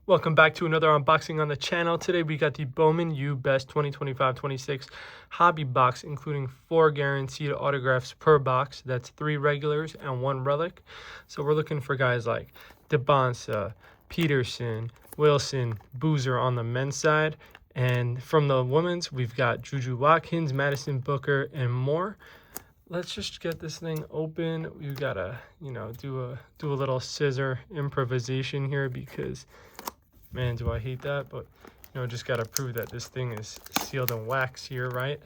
Welcome back to another unboxing on the channel. Today we got the Bowman U Best 2025-26 Hobby Box, including 4 guaranteed autographs per box. That's 3 regulars and 1 relic. So we're looking for guys like DeBonsa, Peterson, Wilson, Boozer on the men's side. And from the women's, we've got Juju Watkins, Madison Booker, and more. Let's just get this thing open. We gotta, do a little scissor improvisation here because, man, do I hate that. But just gotta prove that this thing is sealed in wax here, right?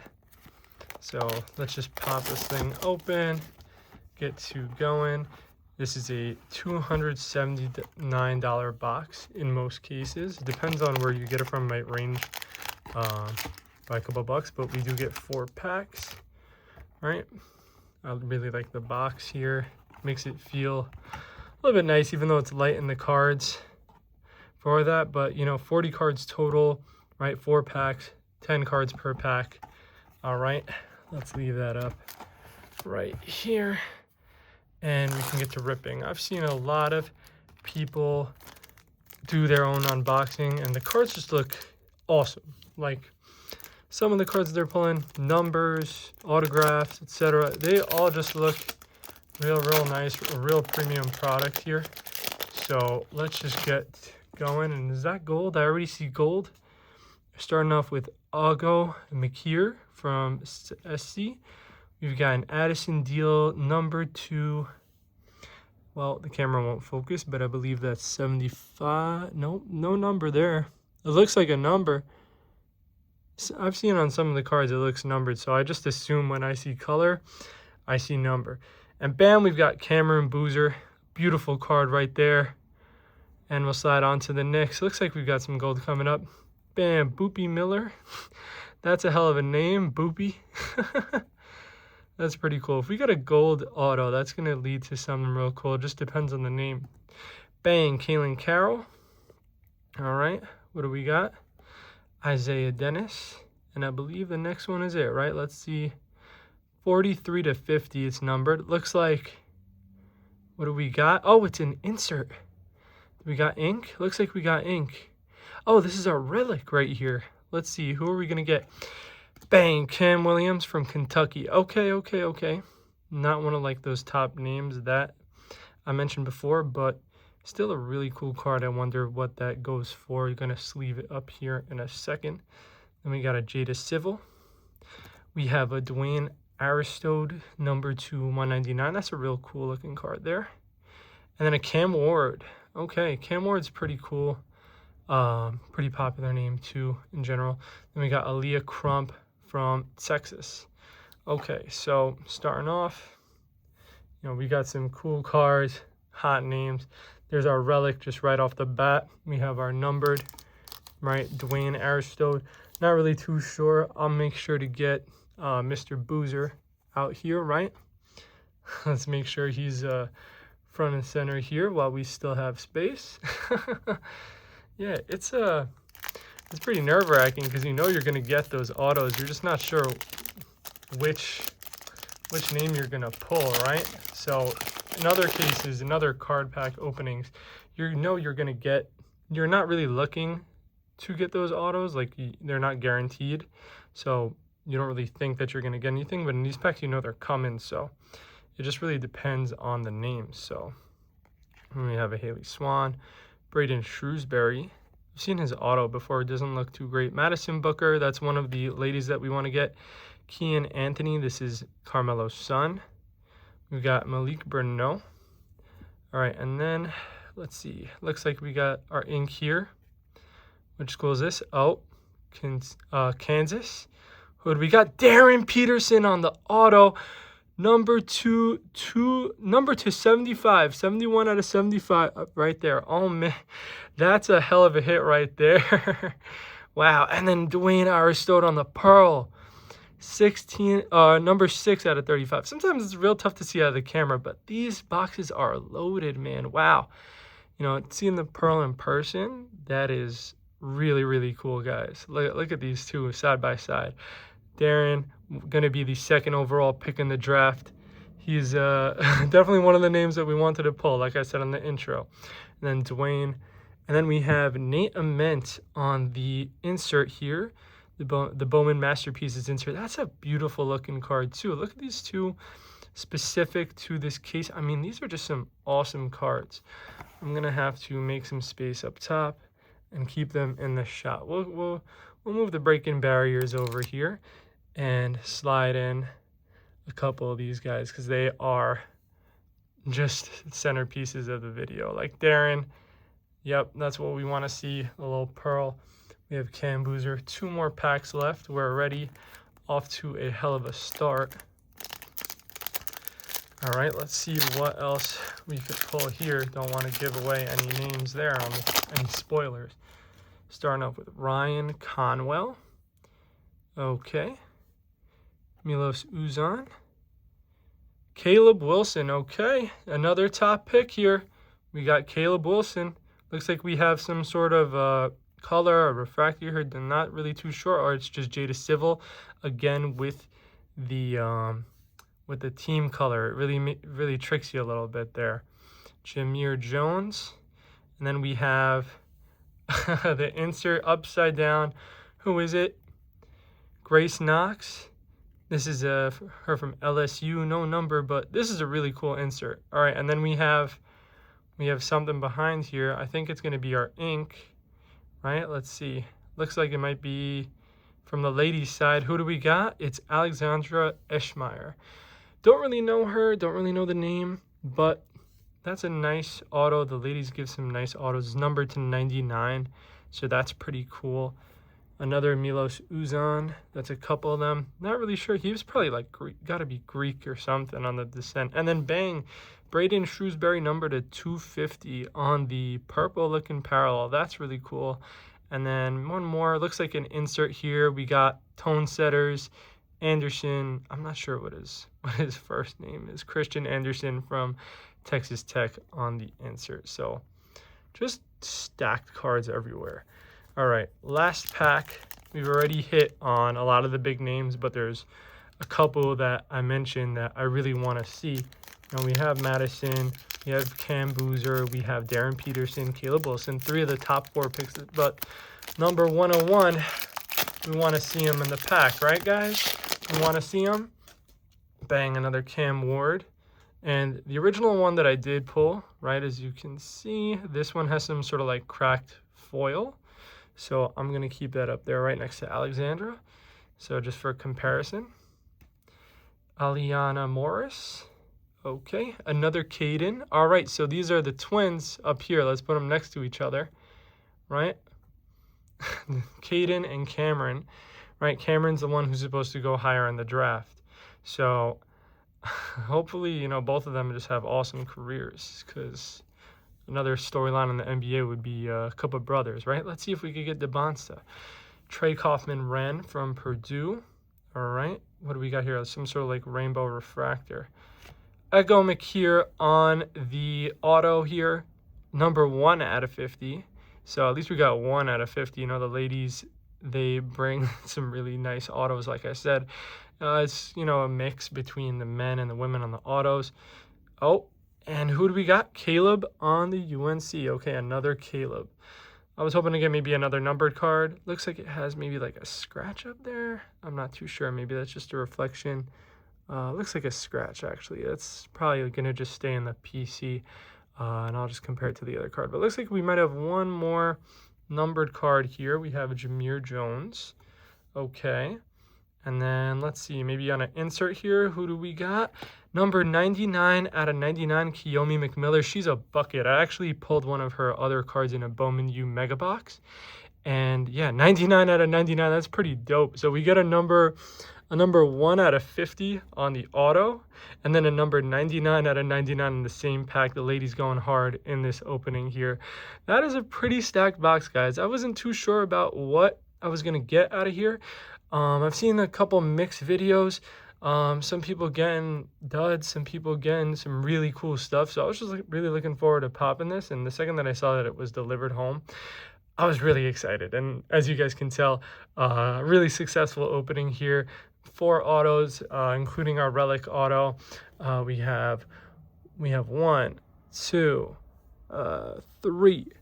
So let's just pop this thing open, get to going. This is a $279 box in most cases. It depends on where you get it from. Might range by a couple bucks, but we do get 4 packs. Right, I really like the box here. Makes it feel a little bit nice, even though it's light in the cards for that. But 40 cards total, right? 4 packs, 10 cards per pack. All right, let's leave that up right here, and we can get to ripping. I've seen a lot of people do their own unboxing, and the cards just look awesome. Like, some of the cards they're pulling, numbers, autographs, etc. They all just look real nice, a real premium product here. So let's just get going. And is that gold? I already see gold. Starting off with Ago McKeer from SC. We've got an Addison Deal number 2. Well, the camera won't focus, but I believe that's 75. Nope, no number there. It looks like a number. I've seen on some of the cards it looks numbered, so I just assume when I see color, I see number. And bam, we've got Cameron Boozer. Beautiful card right there. And we'll slide on to the next. Looks like we've got some gold coming up. Bam, Boopy Miller. That's a hell of a name, Boopy. That's pretty cool. If we got a gold auto, that's going to lead to something real cool. It just depends on the name. Bang, Kaylin Carroll. All right, what do we got? Isaiah Dennis, and I believe the next one is it, right? Let's see. 43 to 50 it's numbered. Looks like, what do we got? Oh, it's an insert. We got ink. Looks like we got ink. Oh, this is our relic right here. Let's see, who are we gonna get? Bang, Cam Williams from Kentucky. Okay. Not one of like those top names that I mentioned before, but still a really cool card. I wonder what that goes for. You're going to sleeve it up here in a second. Then we got a Jada Civil. We have a Dwayne Aristode, number 2, 199. That's a real cool looking card there. And then a Cam Ward. Okay, Cam Ward's pretty cool. Pretty popular name too in general. Then we got Aaliyah Crump from Texas. Okay, so starting off, we got some cool cards, hot names. There's our relic just right off the bat. We have our numbered, right, Dwayne Aristode. Not really too sure. I'll make sure to get Mr. Boozer out here, right? Let's make sure he's front and center here while we still have space. Yeah, it's pretty nerve-wracking because you're going to get those autos. You're just not sure which name you're going to pull, right? So in other cases, in other card pack openings, you're going to get, you're not really looking to get those autos, like they're not guaranteed, so you don't really think that you're going to get anything. But in these packs, they're coming, so it just really depends on the names. So we have a Haley Swan, Braden Shrewsbury. I've seen his auto before. It doesn't look too great. Madison Booker, that's one of the ladies that we want to get. Kian Anthony, this is Carmelo's son. We've got Malik Burnett. All right, and then let's see. Looks like we got our ink here. Which school is this? Oh, Kansas. Who do we got? Darren Peterson on the auto. Number to 75. 71 out of 75 right there. Oh, man. That's a hell of a hit right there. Wow. And then Dwayne Aristode on the pearl. 16 number 6 out of 35. Sometimes it's real tough to see out of the camera, but these boxes are loaded, man. Wow. Seeing the pearl in person, that is really cool, guys. Look at these two side by side. Darren, going to be the 2nd overall pick in the draft. He's definitely one of the names that we wanted to pull, like I said in the intro. And then Dwayne And then we have Nate Ament on the insert here. The Bowman Masterpieces insert. That's a beautiful looking card too. Look at these two specific to this case. I mean, these are just some awesome cards. I'm gonna have to make some space up top and keep them in the shot. We'll move the break-in barriers over here and slide in a couple of these guys because they are just centerpieces of the video. Like Darren, yep, that's what we want to see, a little pearl. We have Cam Boozer, 2 more packs left. We're already off to a hell of a start. All right, let's see what else we could pull here. Don't want to give away any names there on any spoilers. Starting off with Ryan Conwell. Okay. Milos Uzan. Caleb Wilson. Okay, another top pick here. We got Caleb Wilson. Looks like we have some sort of color or refractor here. They're not really too sure, or it's just Jada Civil again with the team color. It really tricks you a little bit there. Jameer Jones, and then we have the insert upside down. Who is it? Grace Knox. This is her from LSU. No number, but this is a really cool insert. All right, and then we have something behind here. I think it's going to be our ink, right? Let's see. Looks like it might be from the ladies' side. Who do we got? It's Alexandra Eschmeyer. Don't really know her. Don't really know the name, but that's a nice auto. The ladies give some nice autos. It's numbered to 99, so that's pretty cool. Another Milos Uzan. That's a couple of them. Not really sure. He was probably like got to be Greek or something on the descent. And then bang, Braden Shrewsbury numbered to 250 on the purple looking parallel. That's really cool. And then one more. Looks like an insert here. We got Tone Setters Anderson. I'm not sure what his first name is. Christian Anderson from Texas Tech on the insert. So just stacked cards everywhere. All right, last pack. We've already hit on a lot of the big names, but there's a couple that I mentioned that I really want to see. Now we have Madison, we have Cam Boozer, we have Darren Peterson, Caleb Wilson, 3 of the top 4 picks. But number 101, we want to see him in the pack, right, guys? We want to see him. Bang, another Cam Ward. And the original one that I did pull, right, as you can see, this one has some sort of like cracked foil. So I'm going to keep that up there right next to Alexandra. So just for comparison. Aliana Morris. Okay, another Caden. All right, so these are the twins up here. Let's put them next to each other, right? Caden and Cameron, right? Cameron's the one who's supposed to go higher in the draft. So hopefully, you know, both of them just have awesome careers, because another storyline in the NBA would be a couple of brothers, right? Let's see if we could get DeBonsta. Trey Kaufman-Wren from Purdue. All right, what do we got here? Some sort of like rainbow refractor. Echo McKeer on the auto here, number 1 out of 50. So at least we got 1 out of 50. You know, the ladies, they bring some really nice autos, like I said. It's, you know, a mix between the men and the women on the autos. Oh, and who do we got? Caleb on the UNC. Okay, another Caleb. I was hoping to get maybe another numbered card. Looks like it has maybe like a scratch up there. I'm not too sure. Maybe that's just a reflection. Looks like a scratch, actually. That's probably going to just stay in the PC, and I'll just compare it to the other card. But it looks like we might have one more numbered card here. We have Jameer Jones. Okay. And then let's see, maybe on an insert here, who do we got? Number 99 out of 99, Kiyomi McMillan. She's a bucket. I actually pulled one of her other cards in a Bowman U Mega Box. And yeah, 99 out of 99, that's pretty dope. So we get a number 1 out of 50 on the auto, and then a number 99 out of 99 in the same pack. The ladies going hard in this opening here. That is a pretty stacked box, guys. I wasn't too sure about what I was going to get out of here. I've seen a couple mixed videos. Some people getting duds, some people getting some really cool stuff. So I was just really looking forward to popping this. And the second that I saw that it was delivered home, I was really excited. And as you guys can tell, really successful opening here. 4 autos, including our relic auto. We have 1, 2, 3,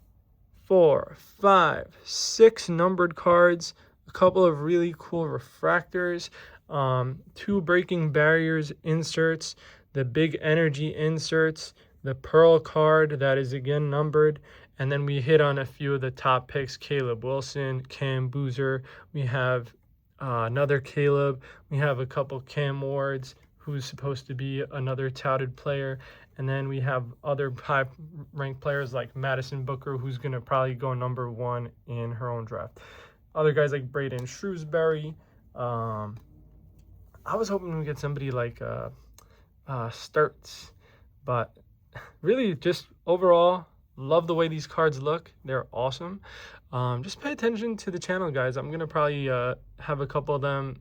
4, 5, 6 numbered cards, a couple of really cool refractors, 2 breaking barriers inserts, the big energy inserts, the pearl card that is again numbered, and then we hit on a few of the top picks: Caleb Wilson, Cam Boozer. We have another Caleb. We have a couple Cam Wards, who's supposed to be another touted player. And then we have other high-ranked players like Madison Booker, who's going to probably go number 1 in her own draft. Other guys like Braden Shrewsbury. I was hoping we get somebody like Sturts, but really just overall, love the way these cards look. They're awesome. Just pay attention to the channel, guys. I'm going to probably have a couple of them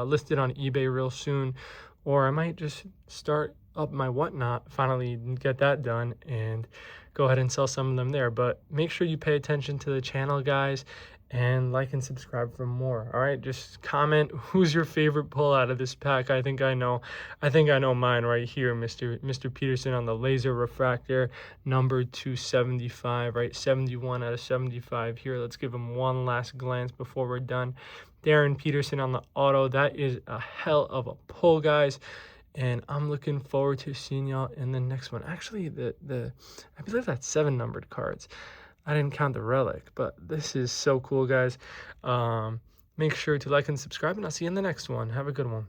listed on eBay real soon, or I might just start up my whatnot, finally get that done, and go ahead and sell some of them there. But make sure you pay attention to the channel, guys, and like and subscribe for more. All right, just comment who's your favorite pull out of this pack. I think I know mine right here. Mr. Peterson on the laser refractor, number 275, right? 71 out of 75 here. Let's give him one last glance before we're done. Darren Peterson on the auto. That is a hell of a pull, guys, and I'm looking forward to seeing y'all in the next one. Actually, I believe that's 7 numbered cards. I didn't count the relic, but this is so cool, guys. Make sure to like and subscribe, and I'll see you in the next one. Have a good one.